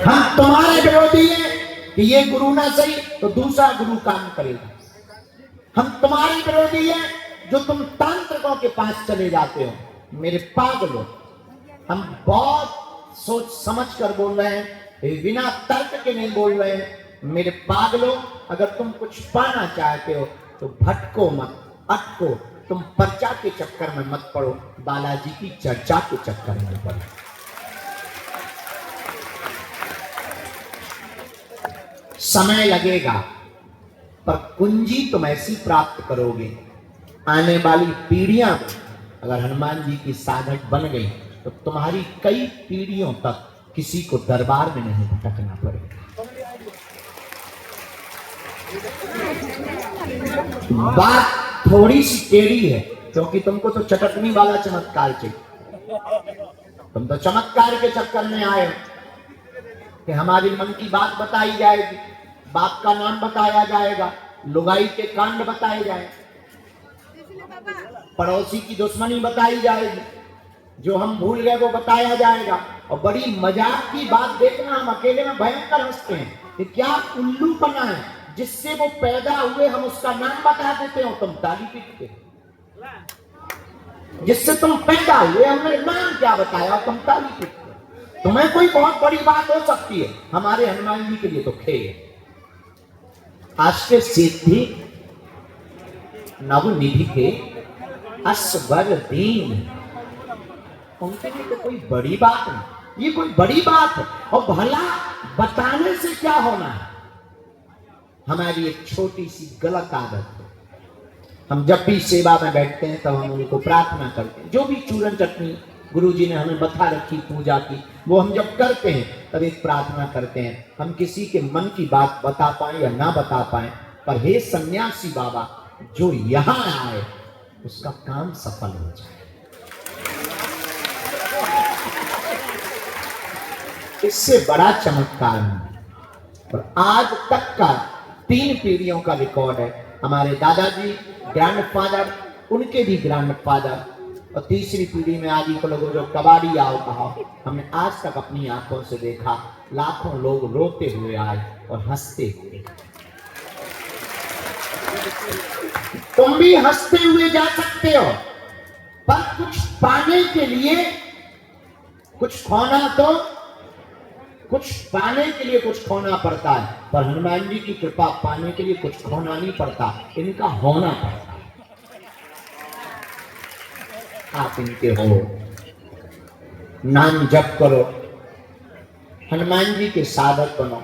हम तुम्हारे विरोधी हैं कि ये गुरु ना सही तो दूसरा गुरु काम करेगा। हम तुम्हारे विरोधी हैं जो तुम तांत्रिकों के पास चले जाते हो। मेरे पागलों, हम बहुत सोच समझ कर बोल रहे हैं, बिना तर्क के नहीं बोल रहे हैं। मेरे पागलों, अगर तुम कुछ पाना चाहते हो तो भटको मत, अटको। तुम पर्चा के चक्कर में मत पड़ो, बालाजी की चर्चा के चक्कर में पड़ो। समय लगेगा पर कुंजी तुम ऐसी प्राप्त करोगे। आने वाली पीढ़ियां अगर हनुमान जी की साधक बन गई तो तुम्हारी कई पीढ़ियों तक किसी को दरबार में नहीं भटकना पड़ेगा। बात थोड़ी सी टेढ़ी है क्योंकि तुमको तो चटकनी वाला चमत्कार चाहिए। तुम तो चमत्कार के चक्कर में आए हो कि हमारी मन की बात बताई जाएगी, बाप का नाम बताया जाएगा, लुगाई के कांड बताए जाएंगे, पड़ोसी की दुश्मनी बताई जाएगी, जो हम भूल गए वो बताया जाएगा। और बड़ी मजाक की बात देखना, हम अकेले में भयंकर हंसते हैं कि क्या उल्लूपना है, जिससे वो पैदा हुए हम उसका नाम बता देते हो, तुम ताली पीटते हो। जिससे तुम पैदा हुए हमने नाम क्या बताया, तुम ताली पीटते हो। तुम्हें कोई बहुत बड़ी बात हो सकती है, हमारे हनुमान जी के लिए तो खेल। अष्ट सिद्धि नवनिधि के असवर दीन, उनके लिए तो कोई बड़ी बात नहीं, ये कोई बड़ी बात है। और भला बताने से क्या होना है, हमारी एक छोटी सी गलत आदत है। हम जब भी सेवा में बैठते हैं तब हम उनको प्रार्थना करते हैं, जो भी चूरन चटनी गुरुजी ने हमें बता रखी पूजा की, वो हम जब करते हैं तब एक प्रार्थना करते हैं, हम किसी के मन की बात बता पाए या ना बता पाए, पर हे सन्यासी बाबा जो यहां आए उसका काम सफल हो जाए। इससे बड़ा चमत्कार नहीं। और आज तक का 3 पीढ़ियों का रिकॉर्ड है। हमारे दादाजी ग्रैंडफादर, उनके भी ग्रैंडफादर, और तीसरी पीढ़ी में आदि को लोगों जो कबाड़ी आओ कहा, हमने आज तक अपनी आंखों से देखा। लाखों लोग रोते हुए आए और हंसते हुए। तुम भी हंसते हुए जा सकते हो, पर कुछ पाने के लिए कुछ खोना, तो कुछ पाने के लिए कुछ खोना पड़ता है। पर हनुमान जी की कृपा पाने के लिए कुछ खोना नहीं पड़ता, इनका होना पड़ता। आप इनके हो, नाम जप करो, हनुमान जी के साधक बनो।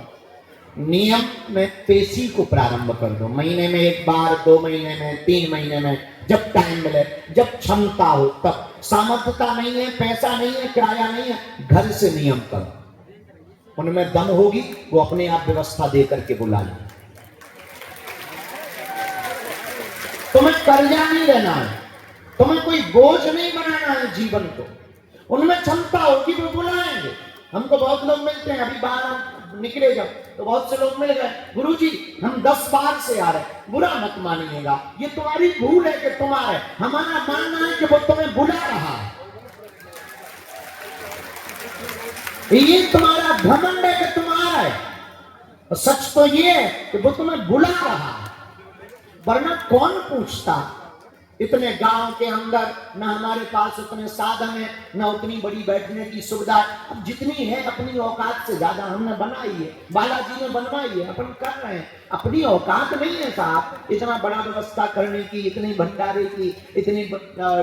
नियम में पेशी को प्रारंभ कर दो, महीने में 1 बार, 2 महीने में, 3 महीने में, जब टाइम मिले, जब क्षमता हो तब। सामर्थ्यता नहीं है, पैसा नहीं है, किराया नहीं है, घर से नियम करो। उनमें दम होगी वो अपने आप व्यवस्था दे करके बुला ले। तुम्हें कर्जा नहीं लेना है, तुम्हें कोई बोझ नहीं बनाना है जीवन को। उनमें क्षमता होगी वो बुलाएंगे। हमको बहुत लोग मिलते हैं, अभी बाहर निकले जब तो बहुत से लोग मिल गए, गुरुजी हम 10 बार से आ रहे, बुरा मत मानिएगा, ये तुम्हारी भूल है कि तुम आ रहे, हमारा मानना है कि वो तुम्हें बुला रहा है। ये तुम्हारा घमंड है कि तुम आ रहे, और सच तो ये है कि वो तुम्हें बुला रहा है। वरना कौन पूछता। इतने गांव के अंदर न हमारे पास उतने साधन है, न उतनी बड़ी बैठने की सुविधा। अब जितनी है अपनी औकात से ज्यादा हमने बनाई है, बालाजी ने बनवाई है, अपन कर रहे हैं। अपनी औकात नहीं है साहब इतना बड़ा व्यवस्था करने की, इतनी भंडारे की, इतनी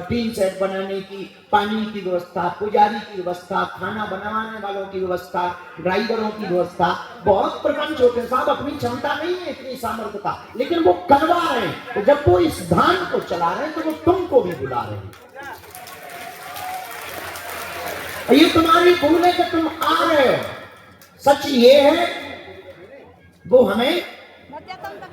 टीन सेट बनाने की, पानी की व्यवस्था, पुजारी की व्यवस्था, खाना बनाने वालों की व्यवस्था, ड्राइवरों की व्यवस्था। बहुत प्रपंच होते हैं साहब, अपनी क्षमता नहीं है इतनी सामर्थ्यता, लेकिन वो करवा रहे हैं। तो जब वो इस धान को चला रहे हैं तो वो तुमको भी बुला रहे हैं। ये तुम्हारी भूल है कि तुम आ रहे हो। सच ये है वो हमें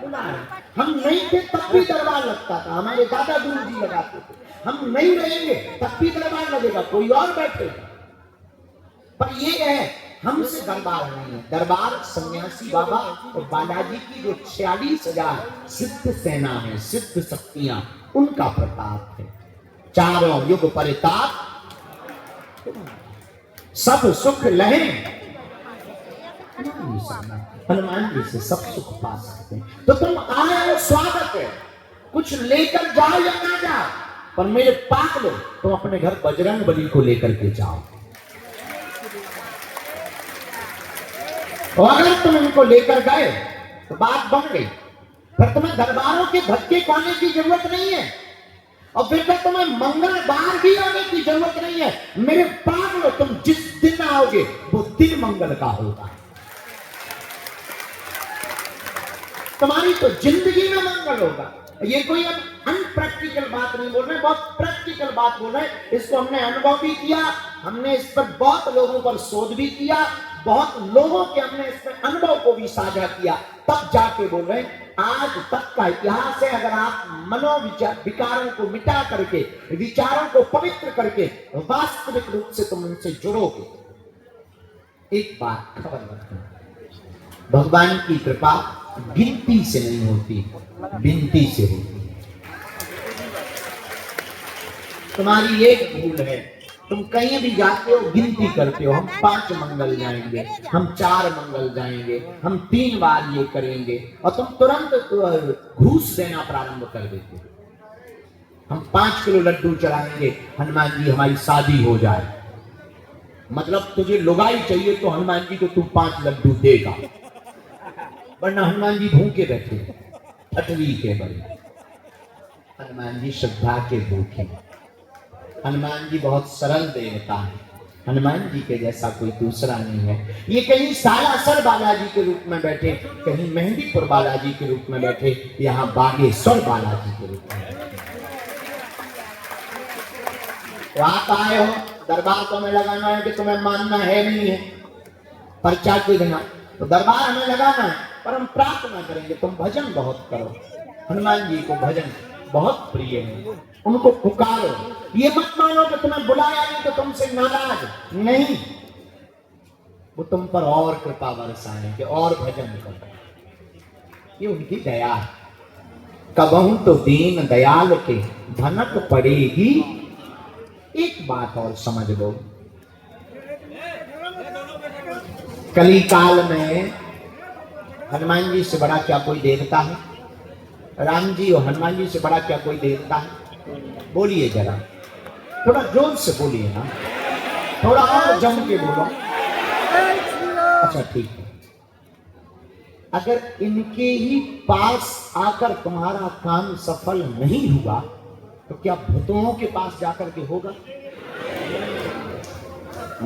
बुला रहे। हम नहीं थे तब भी दरबार लगता था, हमारे दादा गुरु जी लगाते थे। हम नहीं रहेंगे तब भी दरबार लगेगा, कोई और बैठेगा। पर ये है हमसे दरबार नहीं है। दरबार सन्यासी बाबा और बालाजी की जो 46,000 सिद्ध सेना है, सिद्ध शक्तियां, उनका प्रताप है। चारों युग परिताप, सब सुख लहे हनुमान जी से सब सुख पा सकते हैं। तो तुम आए हो, स्वागत है, कुछ लेकर जाओ या ना जाओ, पर मेरे पाक लो, तुम अपने घर बजरंग बली को लेकर के जाओ। और अगर तुम इनको लेकर गए तो बात बन गई, फिर तुम्हें दरबारों के धक्के खाने की जरूरत नहीं है, और फिर तो तुम्हें मंगलवार भी आने की जरूरत नहीं है। मेरे पास लो, तुम जिस दिन आओगे वो दिन मंगल का होगा। तुम्हारी तो जिंदगी में मंगल होगा। ये कोई अब अनप्रैक्टिकल बात नहीं बोल रहे, बहुत प्रैक्टिकल बात बोल रहे हैं। इसको हमने अनुभव भी किया, हमने इस पर बहुत लोगों पर शोध भी किया, बहुत लोगों के हमने इस पर अनुभव को भी साझा किया, तब जाके बोल रहे हैं। आज तक का इतिहास है, अगर आप मनोविचार विकारों को मिटा करके, विचारों को पवित्र करके वास्तविक रूप से तुम उनसे जुड़ोगे, एक बात खबर रखना, भगवान की कृपा गिनती से नहीं होती, विनती से होती है। तुम्हारी एक भूल है, तुम कहीं भी जाते हो गिनती करते हो, हम 5 मंगल जाएंगे, हम 4 मंगल जाएंगे, हम 3 बार ये करेंगे, और तुम तुरंत घूस देना प्रारंभ कर देते हो। हम 5 किलो लड्डू चढ़ाएंगे, हनुमान जी हमारी शादी हो जाए। मतलब तुझे लुगाई चाहिए तो हनुमान जी को तू 5 लड्डू देगा, वरना हनुमान जी भूखे बैठे, अटवी के बड़े। हनुमान जी श्रद्धा के भूखे, हनुमान जी बहुत सरल देवता है, हनुमान जी के जैसा कोई दूसरा नहीं है। ये कहीं सालासर बालाजी के रूप में बैठे, कहीं मेहंदीपुर बालाजी के रूप में बैठे, यहाँ बागेश्वर बालाजी के रूप में बैठे। तो आप आए हो, दरबार को हमें लगाना है कि तुम्हें मानना है नहीं है, पर्चा के बिना तो दरबार हमें लगाना है, पर हम प्रार्थना करेंगे तुम भजन बहुत करो। हनुमान जी को भजन बहुत प्रिय है, उनको पुकारो। ये मत मानो कि तुम्हें बुलाया नहीं तो तुमसे नाराज नहीं, वो तुम पर और कृपा बरसाएंगे और भजन करो, ये उनकी दया है। कबहू तो दीन दयाल के भनक पड़ेगी। एक बात और समझ लो, कली काल में हनुमान जी से बड़ा क्या कोई देवता है? राम जी और हनुमान जी से बड़ा क्या कोई देवता है? बोलिए जरा, थोड़ा जोर से बोलिए ना, थोड़ा और जम के बोलो। अच्छा ठीक है, अगर इनके ही पास आकर तुम्हारा काम सफल नहीं हुआ तो क्या भूतों के पास जाकर के होगा?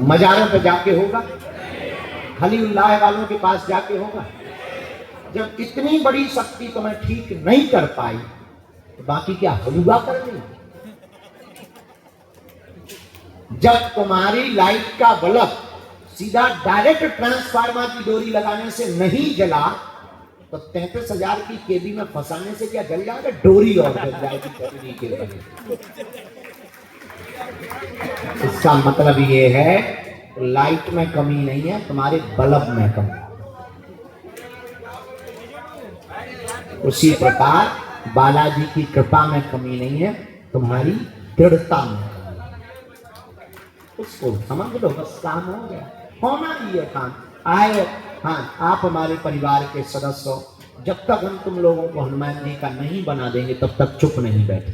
मजारों पे जाके होगा? खलीलुल्लाह वालों के पास जाके होगा? जब इतनी बड़ी शक्ति तुम्हें ठीक नहीं कर पाई तो बाकी क्या होगा करनी? जब तुम्हारी लाइट का बल्ब सीधा डायरेक्ट ट्रांसफार्मर की डोरी लगाने से नहीं जला तो 33,000 की केबी में फंसाने से क्या जल जाएगा? डोरी और जल जाएगी डोरी के बगैर। इसका मतलब ये है लाइट में कमी नहीं है, तुम्हारे बल्ब में कमी। उसी प्रकार बालाजी की कृपा में कमी नहीं है, तुम्हारी दृढ़ता में कमी है। उसको समझ लो, बस काम हो गया, होना ही है काम। आए, हाँ आप हमारे परिवार के सदस्य हो, जब तक हम तुम लोगों को हनुमान जी का नहीं बना देंगे तब तक चुप नहीं बैठे।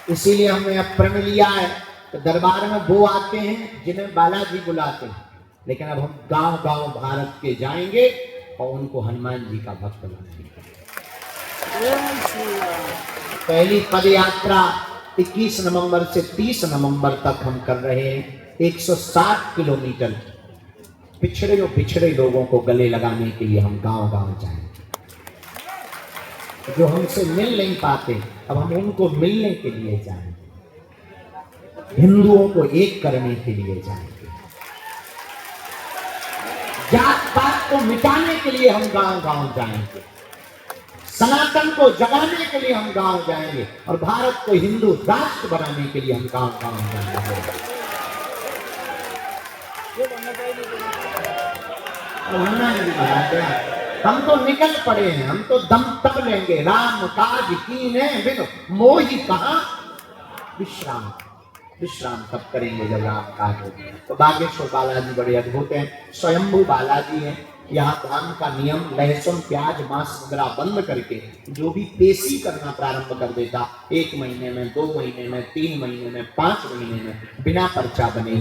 इसीलिए हमने अब प्रण लिया है तो दरबार में वो आते हैं जिन्हें बालाजी बुलाते हैं, लेकिन अब हम गांव गांव भारत के जाएंगे और उनको हनुमान जी का भक्त बनाएंगे। पहली पद यात्रा 21 नवंबर से 30 नवंबर तक हम कर रहे हैं। 160 किलोमीटर पिछड़े और पिछड़े लोगों को गले लगाने के लिए हम गांव गांव जाएंगे। जो हमसे मिल नहीं पाते अब हम उनको मिलने के लिए जाएंगे, हिंदुओं को एक करने के लिए जाएंगे, जात पात को मिटाने के लिए हम गांव गांव जाएंगे, सनातन को जगाने के लिए हम गांव जाएंगे, और भारत को हिंदू राष्ट्र बनाने के लिए हम गांव गांव जाएंगे। हम तो निकल पड़े हैं, हम तो दम तब लेंगे। राम काज कीने बिन मोहि कहां विश्राम। विश्राम तब करेंगे जब राम काज होगी। तो बागेश्वर बालाजी बड़े अद्भुत हैं, स्वयंभू बालाजी हैं। यहाँ धाम का नियम लहसुन प्याज मांस वगैरह बंद करके जो भी पेशी करना प्रारंभ कर देता, 1 महीने में, 2 महीने में, 3 महीने में, 5 महीने में बिना पर्चा बने ही